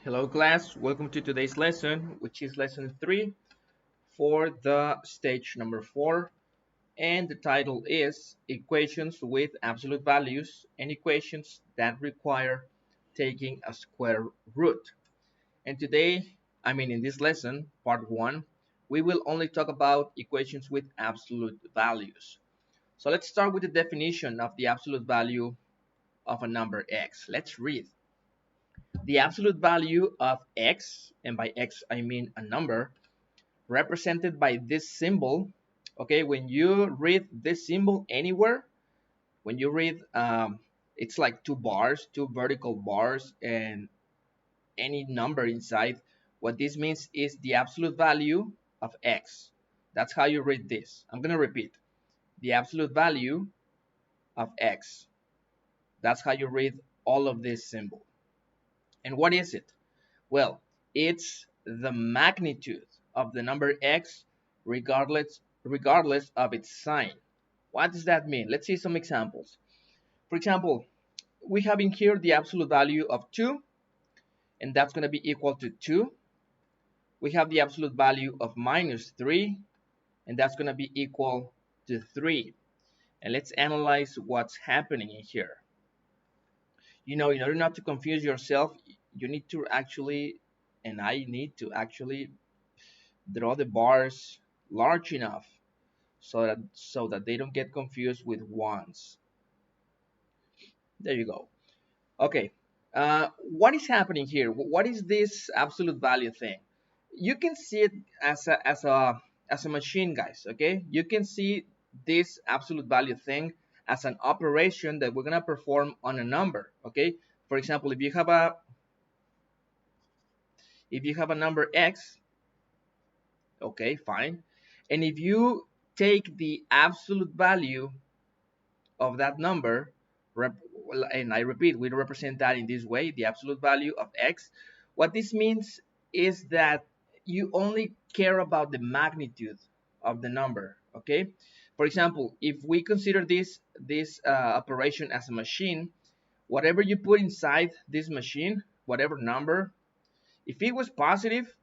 Hello class, welcome to today's lesson, which is lesson 3 for the stage number 4, and the title is Equations with Absolute Values and Equations that Require Taking a Square Root. And today, in this lesson, part 1, we will only talk about equations with absolute values. So let's start with the definition of the absolute value of a number x. Let's read. The absolute value of x, and by x I mean a number, represented by this symbol. Okay, when you read this symbol anywhere, when you read, it's like two bars, two vertical bars, and any number inside. What this means is the absolute value of x. That's how you read this. I'm going to repeat. The absolute value of x. That's how you read all of this symbol. And what is it? Well, it's the magnitude of the number x regardless of its sign. What does that mean? Let's see some examples. For example, we have in here the absolute value of 2, and that's going to be equal to 2. We have the absolute value of minus 3, and that's going to be equal to 3. And let's analyze what's happening in here. In order not to confuse yourself, you need to actually, and I need to actually draw the bars large enough so that they don't get confused with ones. There you go. Okay, what is happening here? What is this absolute value thing? You can see it as a machine, guys. Okay, you can see this absolute value thing as an operation that we're gonna perform on a number. Okay, for example, if you have a number x, okay, fine, and if you take the absolute value of that number, and I repeat, we represent that in this way, the absolute value of x. What this means is that you only care about the magnitude of the number. Okay, for example, if we consider this operation as a machine, whatever you put inside this machine, whatever number, if it was positive,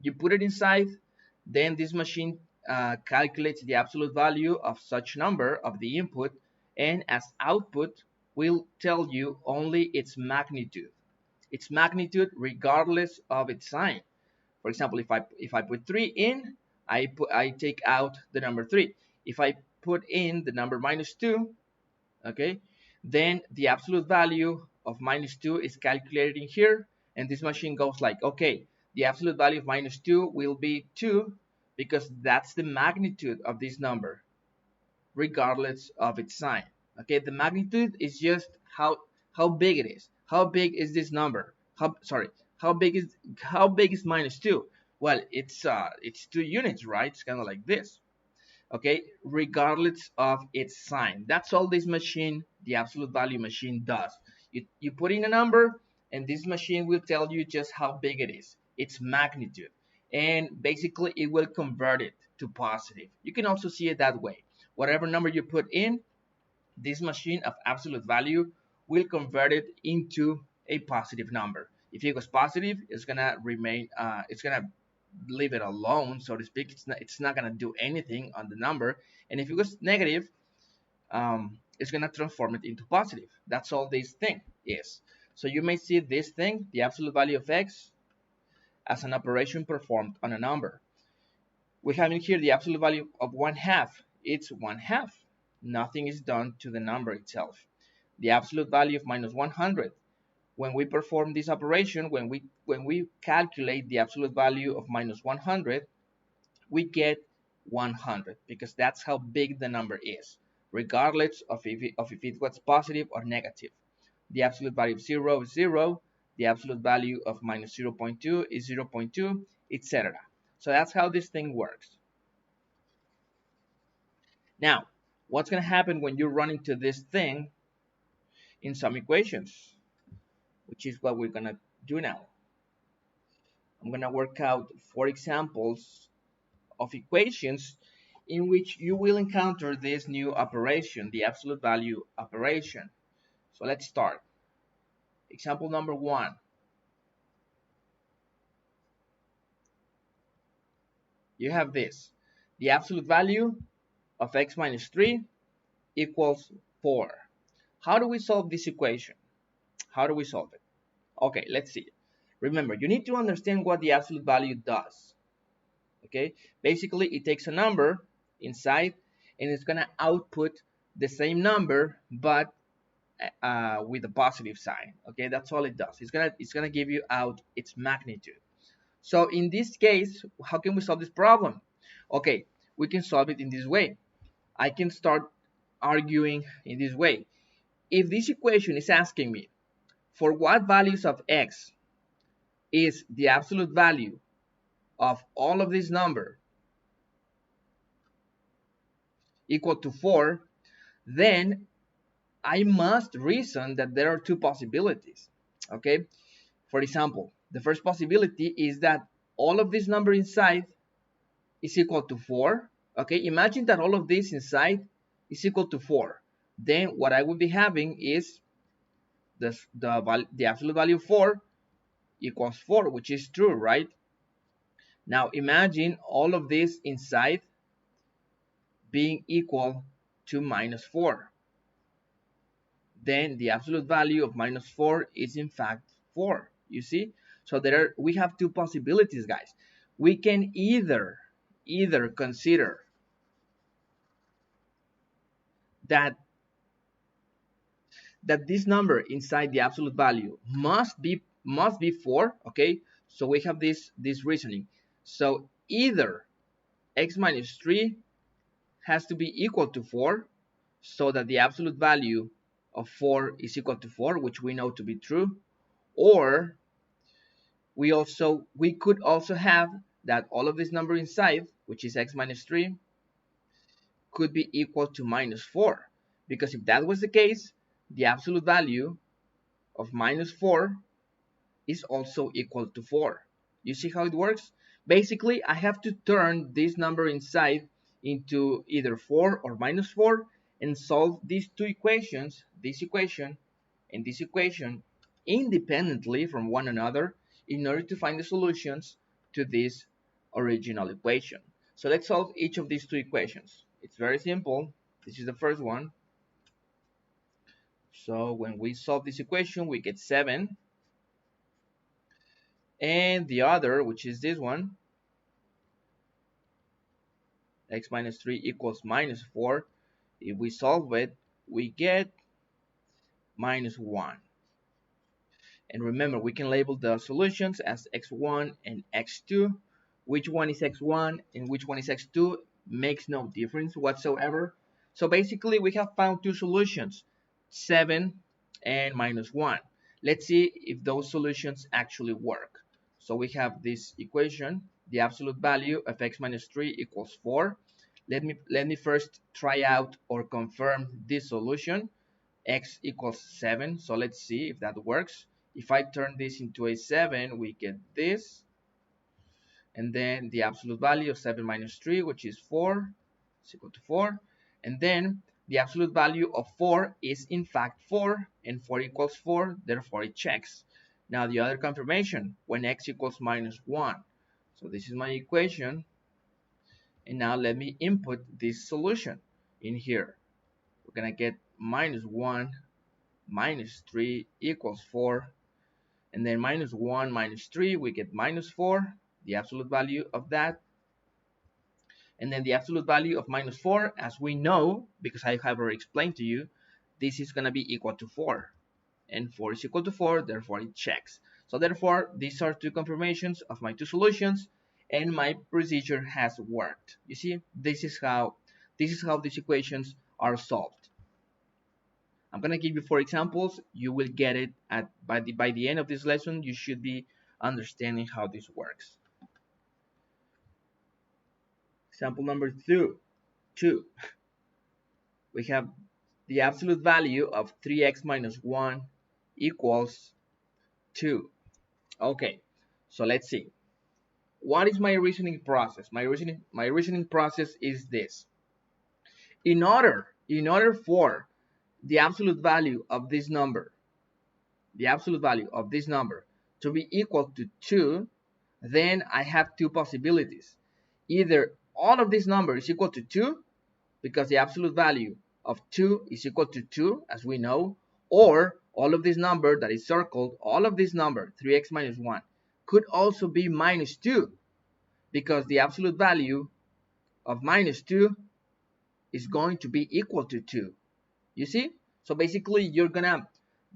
you put it inside, then this machine calculates the absolute value of such number of the input, and as output will tell you only its magnitude regardless of its sign. For example, if I put 3 in, I take out the number 3. If I put in the number minus 2, okay, then the absolute value of minus 2 is calculated in here, and this machine goes like, okay, the absolute value of minus 2 will be 2 because that's the magnitude of this number regardless of its sign. Okay, the magnitude is just how big it is. How big is this number? How big is minus 2? Well, it's 2 units, right? It's kind of like this. Okay, regardless of its sign. That's all this machine, the absolute value machine, does. You put in a number, and this machine will tell you just how big it is, its magnitude, and basically it will convert it to positive. You can also see it that way. Whatever number you put in, this machine of absolute value will convert it into a positive number. If it was positive, it's gonna remain, it's gonna leave it alone, so to speak. It's not gonna do anything on the number. And if it was negative, it's gonna transform it into positive. That's all this thing is. So you may see this thing, the absolute value of x, as an operation performed on a number. We have in here the absolute value of 1/2. It's 1/2. Nothing is done to the number itself. The absolute value of minus 100. When we perform this operation, when we calculate the absolute value of minus 100, we get 100 because that's how big the number is, regardless of if it was positive or negative. The absolute value of 0 is 0. The absolute value of minus 0.2 is 0.2, etc. So that's how this thing works. Now, what's going to happen when you run into this thing in some equations, which is what we're going to do now. I'm going to work out 4 examples of equations in which you will encounter this new operation, the absolute value operation. So let's start. Example number 1. you have this. The absolute value of x minus 3 equals 4. How do we solve this equation? How do we solve it? Okay, let's see. Remember, you need to understand what the absolute value does. Okay, basically it takes a number inside and it's gonna output the same number but with a positive sign. Okay, that's all it does. It's gonna give you out its magnitude. So in this case, how can we solve this problem? Okay, we can solve it in this way. I can start arguing in this way. If this equation is asking me for what values of x is the absolute value of all of this number equal to 4, then I must reason that there are two possibilities. Okay, for example, the first possibility is that all of this number inside is equal to 4. Okay, imagine that all of this inside is equal to 4. Then what I would be having is the absolute value of 4 equals 4, which is true, right? Now imagine all of this inside being equal to minus 4. Then the absolute value of minus 4 is in fact 4. You see? So we have two possibilities, guys. We can either consider that this number inside the absolute value must be 4. Okay, so we have this reasoning. So either x minus 3 has to be equal to 4, so that the absolute value of 4 is equal to 4, which we know to be true, or we could also have that all of this number inside, which is x minus 3, could be equal to minus 4, because if that was the case, the absolute value of minus 4 is also equal to 4. You see how it works? Basically, I have to turn this number inside into either 4 or minus 4 and solve these two equations, this equation and this equation, independently from one another in order to find the solutions to this original equation. So let's solve each of these two equations. It's very simple. This is the first one. So when we solve this equation, we get 7. And the other, which is this one, x minus 3 equals minus 4. If we solve it, we get minus 1. And remember, we can label the solutions as x1 and x2. Which one is x1 and which one is x2 makes no difference whatsoever. So basically, we have found two solutions, 7 and minus 1. Let's see if those solutions actually work. So we have this equation, the absolute value of x minus 3 equals 4. Let me first try out or confirm this solution. X equals 7. So let's see if that works. If I turn this into a 7, we get this. And then the absolute value of 7 minus 3, which is 4, is equal to 4. And then the absolute value of 4 is in fact 4, and 4 equals 4, therefore it checks. Now the other confirmation, when x equals minus 1. So this is my equation. And now let me input this solution in here. We're going to get minus 1 minus 3 equals 4. And then minus 1 minus 3, we get minus 4, the absolute value of that. And then the absolute value of minus 4, as we know, because I have already explained to you, this is going to be equal to 4. And 4 is equal to 4, therefore it checks. So therefore, these are two confirmations of my two solutions, and my procedure has worked. You see, this is how these equations are solved. I'm going to give you 4 examples. You will get it by the end of this lesson. You should be understanding how this works. Example number 2. We have the absolute value of 3x minus 1 equals 2. Okay, so let's see. What is my reasoning process? My reasoning process is this. In order for the absolute value of this number, to be equal to 2, then I have two possibilities. either all of this number is equal to 2, because the absolute value of 2 is equal to 2, as we know, or all of this number that is circled, all of this number, 3x minus 1, could also be minus 2, because the absolute value of minus 2 is going to be equal to 2. You see? So basically, you're going to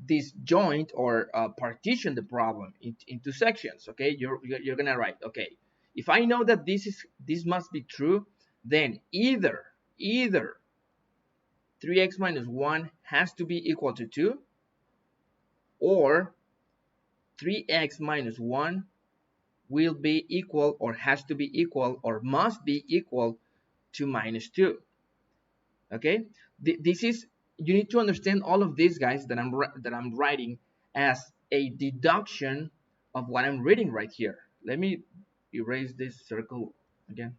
disjoint or partition the problem into sections, okay? You're going to write, okay, if I know that this must be true, then either 3x minus 1 has to be equal to 2, or 3x minus 1 will be equal, or has to be equal, or must be equal to minus 2. Okay, this is, you need to understand all of these, guys, that I'm writing as a deduction of what I'm reading right here. Let me erase this circle again.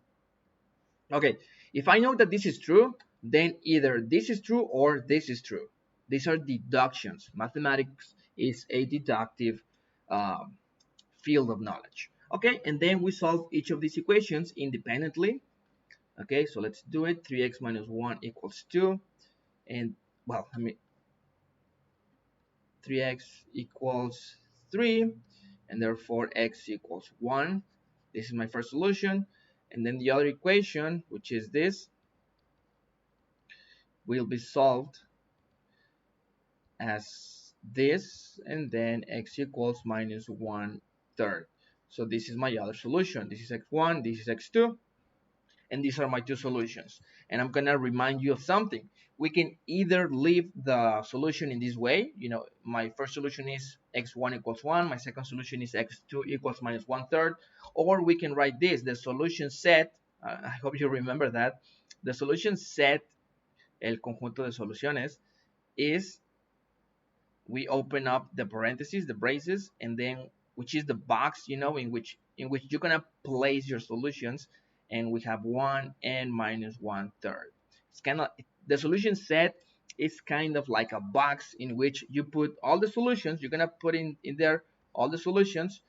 Okay, if I know that this is true, then either this is true or this is true. These are deductions. Mathematics is a deductive field of knowledge. Okay, and then we solve each of these equations independently. Okay, so let's do it. 3x minus 1 equals 2. And, well, 3x equals 3. And therefore, x equals 1. This is my first solution. And then the other equation, which is this, will be solved as this. And then x equals minus 1/3. So this is my other solution. This is x1, this is x2. And these are my two solutions. And I'm going to remind you of something. We can either leave the solution in this way. You know, my first solution is x1 equals 1. My second solution is x2 equals minus 1/3. Or we can write this. The solution set, I hope you remember that. The solution set, el conjunto de soluciones, is we open up the parentheses, the braces, and then, which is the box, you know, in which you're going to place your solutions. And we have 1 and minus 1/3. It's kind of, the solution set is kind of like a box in which you put all the solutions. You're going to put in there all the solutions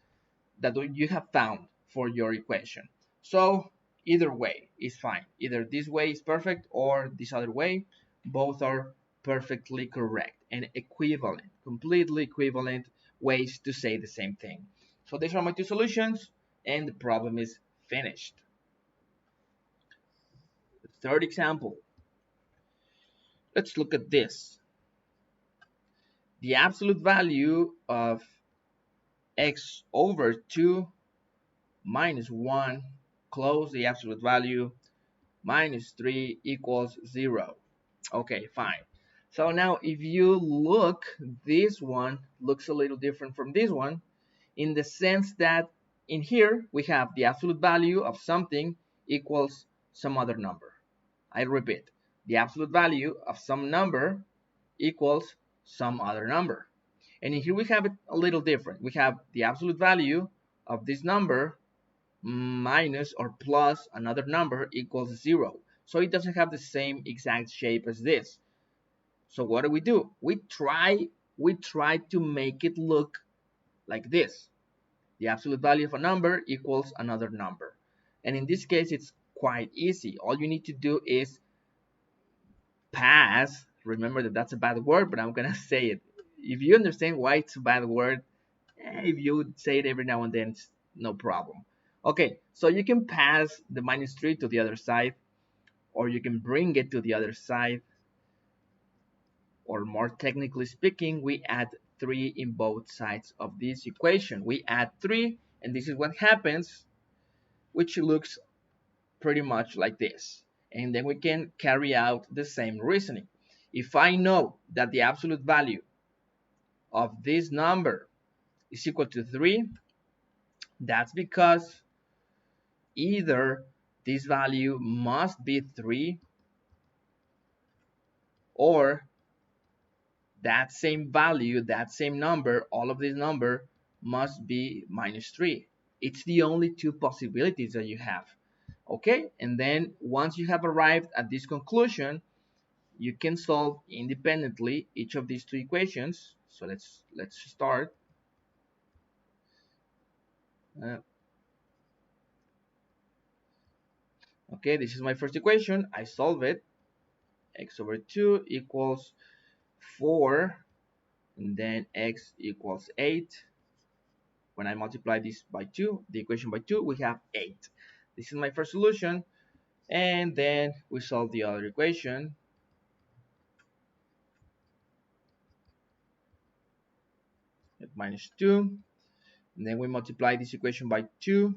that you have found for your equation. So either way is fine. Either this way is perfect or this other way. Both are perfectly correct and equivalent, completely equivalent ways to say the same thing. So these are my two solutions, and the problem is finished. Third example. Let's look at this. The absolute value of x over 2 minus 1, close the absolute value, minus 3 equals 0. Okay, fine. So now if you look, this one looks a little different from this one, in the sense that in here we have the absolute value of something equals some other number. I repeat, the absolute value of some number equals some other number. And in here we have it a little different. We have the absolute value of this number minus or plus another number equals 0. So it doesn't have the same exact shape as this. So what do? We try to make it look like this. The absolute value of a number equals another number. And in this case, it's quite easy. All you need to do is pass. Remember that that's a bad word, but I'm going to say it. If you understand why it's a bad word, if you say it every now and then, it's no problem. Okay, so you can pass the minus 3 to the other side, or you can bring it to the other side, or more technically speaking, we add 3 in both sides of this equation. We add 3, and this is what happens, which looks pretty much like this. And then we can carry out the same reasoning. If I know that the absolute value of this number is equal to 3, that's because either this value must be 3, or that same value, that same number, all of this number must be minus 3. It's the only two possibilities that you have. Okay, and then once you have arrived at this conclusion, you can solve independently each of these two equations. So let's start. Okay, this is my first equation. I solve it. X over 2 equals 4, and then x equals 8. When I multiply this by 2, the equation by 2, we have 8. This is my first solution. And then we solve the other equation. At minus 2. And then we multiply this equation by 2,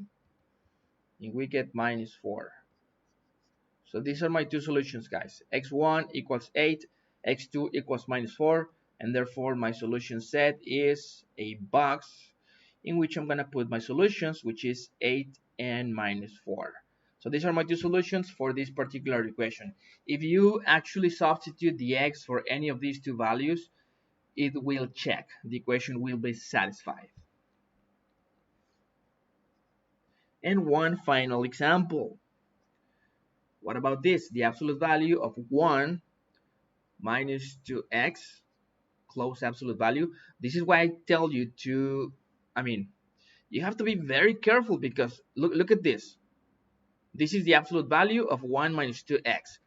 and we get minus 4. So these are my two solutions, guys. X1 equals 8, x2 equals minus 4, and therefore my solution set is a box in which I'm going to put my solutions, which is 8 and minus 4. So these are my two solutions for this particular equation. If you actually substitute the x for any of these two values, it will check. The equation will be satisfied. And one final example. What about this? The absolute value of 1 minus 2x, close absolute value. This is why I tell you to, you have to be very careful, because look at this. This is the absolute value of 1 minus 2x.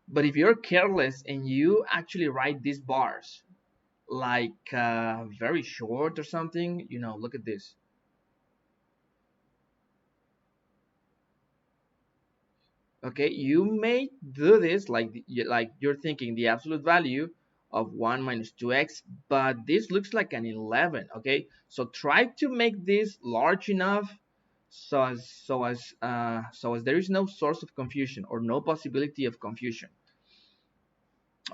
But if you're careless and you actually write these bars like very short or something, look at this. Okay, you may do this like you're thinking the absolute value of 1 minus 2x, but this looks like an 11. Okay, so try to make this large enough so as there is no source of confusion or no possibility of confusion.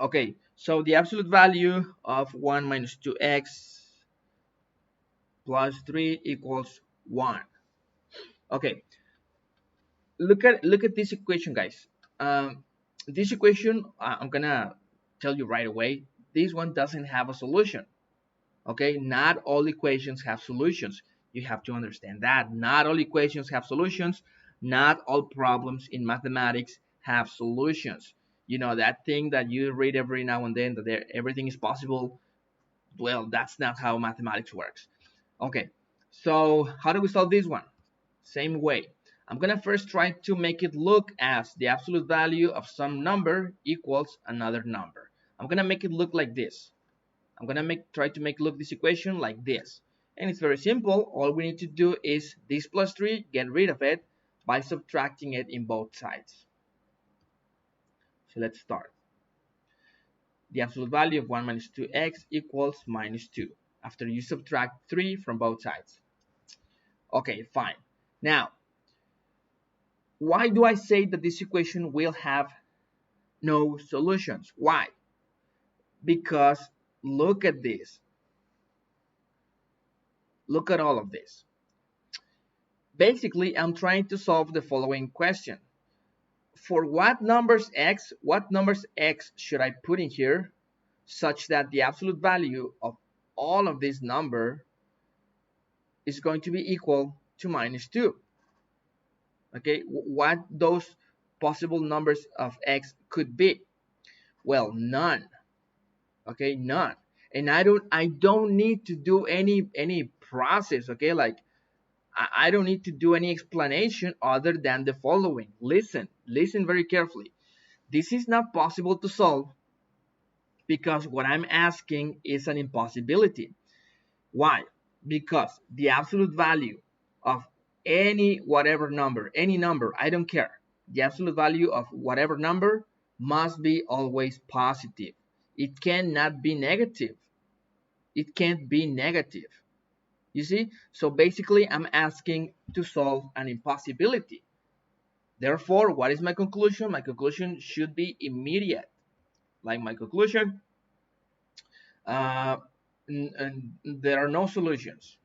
Okay, so the absolute value of 1 minus 2x plus 3 equals 1. Okay, look at this equation, guys. This equation, I'm gonna tell you right away, this one doesn't have a solution. Okay, not all equations have solutions. You have to understand that not all equations have solutions. Not all problems in mathematics have solutions. That thing that you read every now and then, that everything is possible. Well, that's not how mathematics works. Okay, so how do we solve this one? Same way. I'm going to first try to make it look as the absolute value of some number equals another number. I'm going to make it look like this. I'm going to try to make look this equation like this. And it's very simple. All we need to do is this plus 3, get rid of it by subtracting it in both sides. So let's start. The absolute value of 1 minus 2x equals minus 2 after you subtract 3 from both sides. Okay, fine. Now, why do I say that this equation will have no solutions? Why? Because look at this. Look at all of this. Basically, I'm trying to solve the following question. For what numbers x should I put in here such that the absolute value of all of this number is going to be equal to minus 2? Okay, what those possible numbers of x could be? Well, none. Okay, none. And I don't need to do any process. Okay, like I don't need to do any explanation other than the following. Listen very carefully. This is not possible to solve because what I'm asking is an impossibility. Why? Because the absolute value of any number, I don't care. The absolute value of whatever number must be always positive. It cannot be negative. It can't be negative. You see? So basically, I'm asking to solve an impossibility. Therefore, what is my conclusion? My conclusion should be immediate. Like my conclusion, there are no solutions.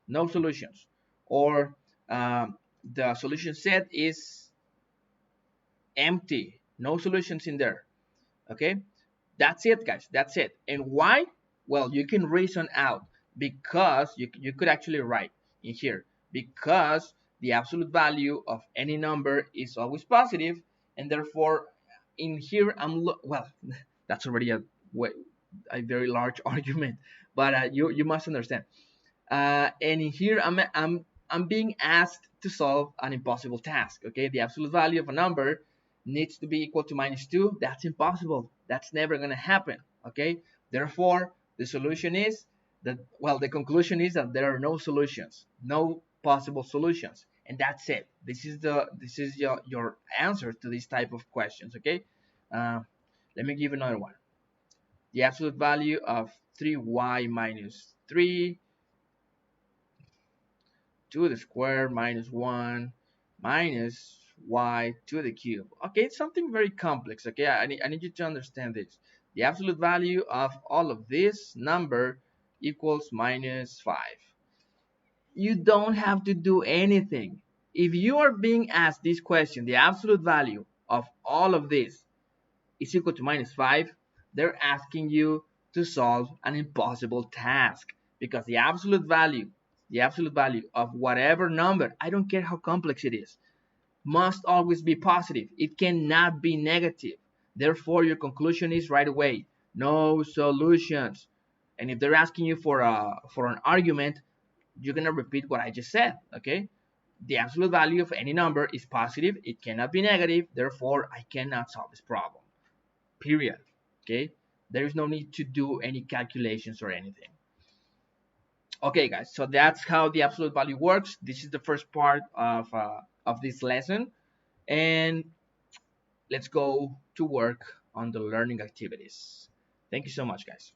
No solutions. Or the solution set is empty. No solutions in there. Okay? That's it, guys. That's it. And why? Well, you can reason out. Because you could actually write in here. Because the absolute value of any number is always positive. And therefore, in here, well, that's already a very large argument. But you must understand. And in here, I'm being asked to solve an impossible task. Okay, the absolute value of a number needs to be equal to -2. That's impossible. That's never going to happen. Okay, therefore the solution is that, well, the conclusion is that there are no solutions, no possible solutions, and that's it. This is your answer to this type of questions. Okay, let me give another one. The absolute value of 3y minus 3 to the square minus 1 minus y to the cube. Okay, it's something very complex. Okay, I need you to understand this. The absolute value of all of this number equals -5. You don't have to do anything. If you are being asked this question, the absolute value of all of this is equal to -5, they're asking you to solve an impossible task, because the absolute value of whatever number, I don't care how complex it is, must always be positive. It cannot be negative. Therefore, your conclusion is right away, no solutions. And if they're asking you for an argument, you're gonna repeat what I just said. Okay, the absolute value of any number is positive. It cannot be negative. Therefore, I cannot solve this problem, period. Okay, there is no need to do any calculations or anything. Okay, guys, so that's how the absolute value works. This is the first part of this lesson, and let's go to work on the learning activities. Thank you so much, guys.